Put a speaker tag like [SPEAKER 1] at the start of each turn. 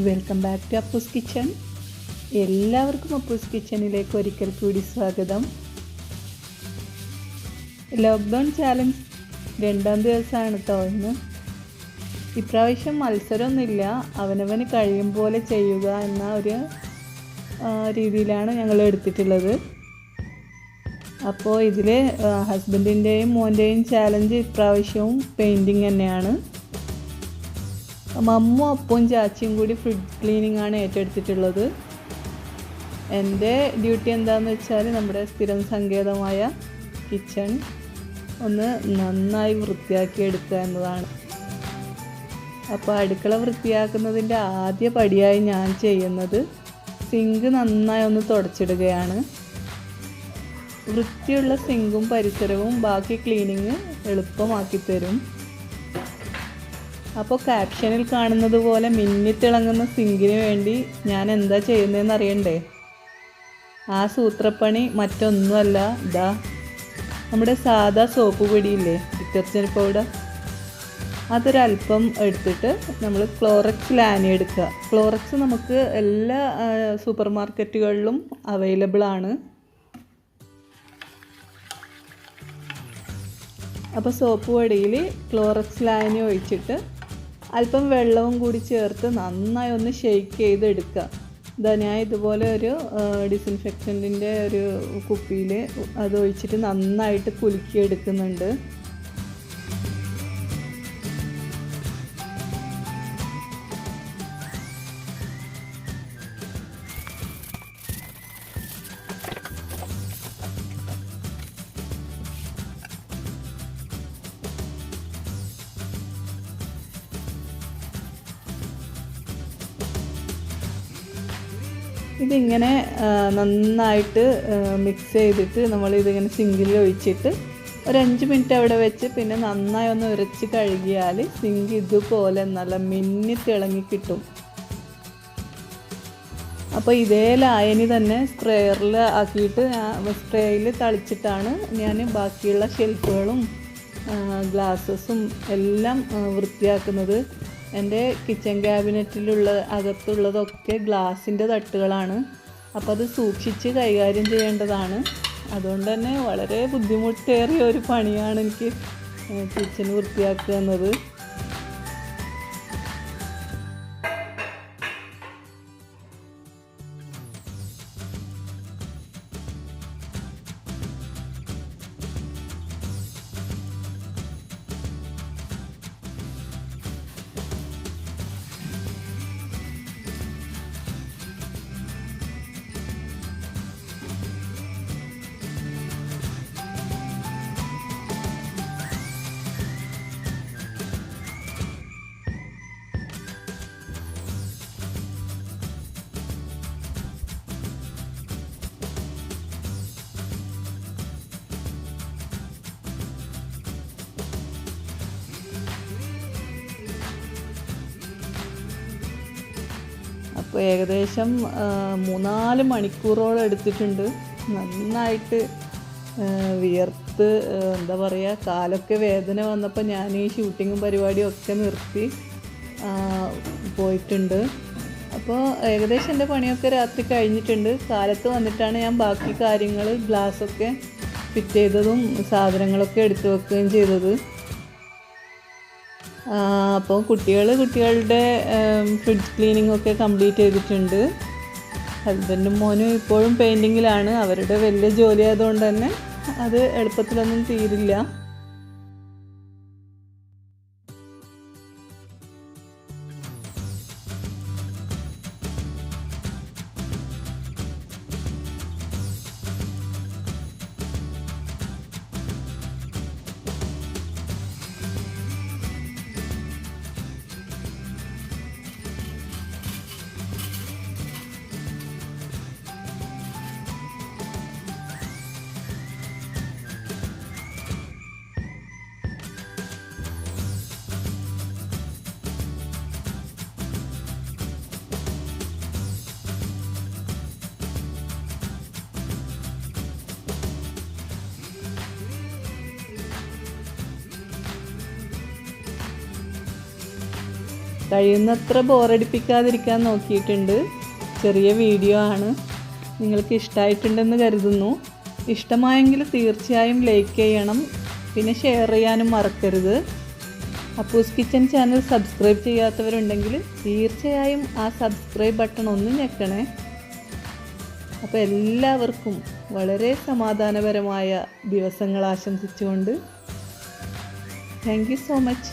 [SPEAKER 1] Welcome back to Appoos kitchen. എല്ലാവർക്കും അപ്പൂസ് കിച്ചണിലേക്ക് ഒരിക്കൽ കൂടി സ്വാഗതം. ലോക്ക്ഡൗൺ ചാലഞ്ച് 2ാം ദിവസമാണ് കേട്ടോ ഇന്ന്. ഇപ്രാവശ്യം മത്സരമൊന്നുമില്ല, അവനവന് കഴിയും പോലെ ചെയ്യുക എന്ന ഒരു രീതിയിലാണ് ഞങ്ങൾ എടുത്തിട്ടുള്ളത്. അപ്പോൾ ഇതിൽ ഹസ്ബൻഡിൻ്റെയും മോൻ്റെയും ചാലഞ്ച് ഇപ്രാവശ്യവും പെയിൻറ്റിങ് തന്നെയാണ്. മമ്മും അപ്പവും ചാച്ചിയും കൂടി ഫ്രിഡ്ജ് ക്ലീനിങ് ആണ് ഏറ്റെടുത്തിട്ടുള്ളത്. എൻ്റെ ഡ്യൂട്ടി എന്താണെന്ന് വെച്ചാൽ നമ്മുടെ സ്ഥിരം സങ്കേതമായ കിച്ചൺ ഒന്ന് നന്നായി വൃത്തിയാക്കി എടുക്കുക എന്നതാണ്. അപ്പോൾ അടുക്കള വൃത്തിയാക്കുന്നതിൻ്റെ ആദ്യ പടിയായി ഞാൻ ചെയ്യുന്നത് സിങ്ക് നന്നായി ഒന്ന് തുടച്ചിടുകയാണ്. വൃത്തിയുള്ള സിങ്കും പരിസരവും ബാക്കി ക്ലീനിങ് എളുപ്പമാക്കി തരും. അപ്പോൾ ക്യാപ്ഷനിൽ കാണുന്നത് പോലെ മിന്നിത്തിളങ്ങുന്ന സിങ്കിന് വേണ്ടി ഞാൻ എന്താ ചെയ്യുന്നതെന്ന് അറിയണ്ടേ? ആ സൂത്രപ്പണി മറ്റൊന്നുമല്ല, ഇതാ നമ്മുടെ സാധാ സോപ്പ് പൊടിയില്ലേ, ഡിറ്റർജൻറ്റ് പൗഡർ, അതൊരല്പം എടുത്തിട്ട് നമ്മൾ ക്ലോറക്സ് ലാനി എടുക്കുക. ക്ലോറക്സ് നമുക്ക് എല്ലാ സൂപ്പർ മാർക്കറ്റുകളിലും അവൈലബിൾ ആണ്. അപ്പോൾ സോപ്പ് പൊടിയിൽ ക്ലോറക്സ് ലാനി ഒഴിച്ചിട്ട് അല്പം വെള്ളവും കൂടി ചേർത്ത് നന്നായി ഒന്ന് ഷെയ്ക്ക് ചെയ്തെടുക്കുക. ഇതാ ഞാൻ ഇതുപോലെ ഒരു ഡിസിൻഫെക്റ്റൻറ്റിൻ്റെ ഒരു കുപ്പിയിൽ അത് ഒഴിച്ചിട്ട് നന്നായിട്ട് കുലുക്കി എടുക്കുന്നുണ്ട്. ഇതിങ്ങനെ നന്നായിട്ട് മിക്സ് ചെയ്തിട്ട് നമ്മളിതിങ്ങനെ സിങ്കിൽ ഒഴിച്ചിട്ട് ഒരു 5 മിനിറ്റ് അവിടെ വെച്ച് പിന്നെ നന്നായി ഒന്ന് ഉരച്ച് കഴുകിയാൽ സിങ്ക് ഇതുപോലെ നല്ല മിന്നി തിളങ്ങി കിട്ടും. അപ്പോൾ ഇതേ ലായനി തന്നെ സ്പ്രേയറിൽ ആക്കിയിട്ട് സ്പ്രേയിൽ തളിച്ചിട്ടാണ് ഞാൻ ബാക്കിയുള്ള ഷെൽഫുകളും ഗ്ലാസസും എല്ലാം വൃത്തിയാക്കുന്നത്. എൻ്റെ കിച്ചൺ ക്യാബിനറ്റിലുള്ള അകത്തുള്ളതൊക്കെ ഗ്ലാസിൻ്റെ തട്ടുകളാണ്. അപ്പോൾ അത് സൂക്ഷിച്ച് കൈകാര്യം ചെയ്യേണ്ടതാണ്. അതുകൊണ്ട് തന്നെ വളരെ ബുദ്ധിമുട്ടേറിയ ഒരു പണിയാണ് എനിക്ക് കിച്ചൺ വൃത്തിയാക്കുക എന്നത്. അപ്പോൾ ഏകദേശം 3-4 മണിക്കൂറോളം എടുത്തിട്ടുണ്ട്. നന്നായിട്ട് വിയർത്ത് എന്താ പറയുക, കാലൊക്കെ വേദന വന്നപ്പോൾ ഞാൻ ഈ ഷൂട്ടിങ്ങും പരിപാടിയും ഒക്കെ നിർത്തി പോയിട്ടുണ്ട്. അപ്പോൾ ഏകദേശം എൻ്റെ പണിയൊക്കെ രാത്രി കഴിഞ്ഞിട്ടുണ്ട്. കാലത്ത് വന്നിട്ടാണ് ഞാൻ ബാക്കി കാര്യങ്ങൾ ഗ്ലാസ്സൊക്കെ ഫിറ്റ് ചെയ്തതും സാധനങ്ങളൊക്കെ എടുത്തു വെക്കുകയും ചെയ്തത്. അപ്പോൾ കുട്ടികളുടെ ഫ്രിഡ്ജ് ക്ലീനിങ് ഒക്കെ കംപ്ലീറ്റ് ചെയ്തിട്ടുണ്ട്. ഹസ്ബൻഡും മോനും ഇപ്പോഴും പെയിൻറ്റിങ്ങിലാണ്. അവരുടെ വലിയ ജോലി ആയതുകൊണ്ട് തന്നെ അത് എളുപ്പത്തിലൊന്നും തീരില്ല. കഴിയുന്നത്ര ബോറടിപ്പിക്കാതിരിക്കാൻ നോക്കിയിട്ടുണ്ട്. ചെറിയ വീഡിയോ ആണ്, നിങ്ങൾക്ക് ഇഷ്ടമായിട്ടുണ്ടെന്ന് കരുതുന്നു. ഇഷ്ടമായെങ്കിൽ തീർച്ചയായും ലൈക്ക് ചെയ്യണം, പിന്നെ ഷെയർ ചെയ്യാനും മറക്കരുത്. അപ്പൂസ് കിച്ചൻ ചാനൽ സബ്സ്ക്രൈബ് ചെയ്യാത്തവരുണ്ടെങ്കിൽ തീർച്ചയായും ആ സബ്സ്ക്രൈബ് ബട്ടൺ ഒന്ന് ഞെക്കണേ. അപ്പോൾ എല്ലാവർക്കും വളരെ സമാധാനപരമായ ദിവസങ്ങൾ ആശംസിച്ചുകൊണ്ട് താങ്ക് യു സോ മച്ച്.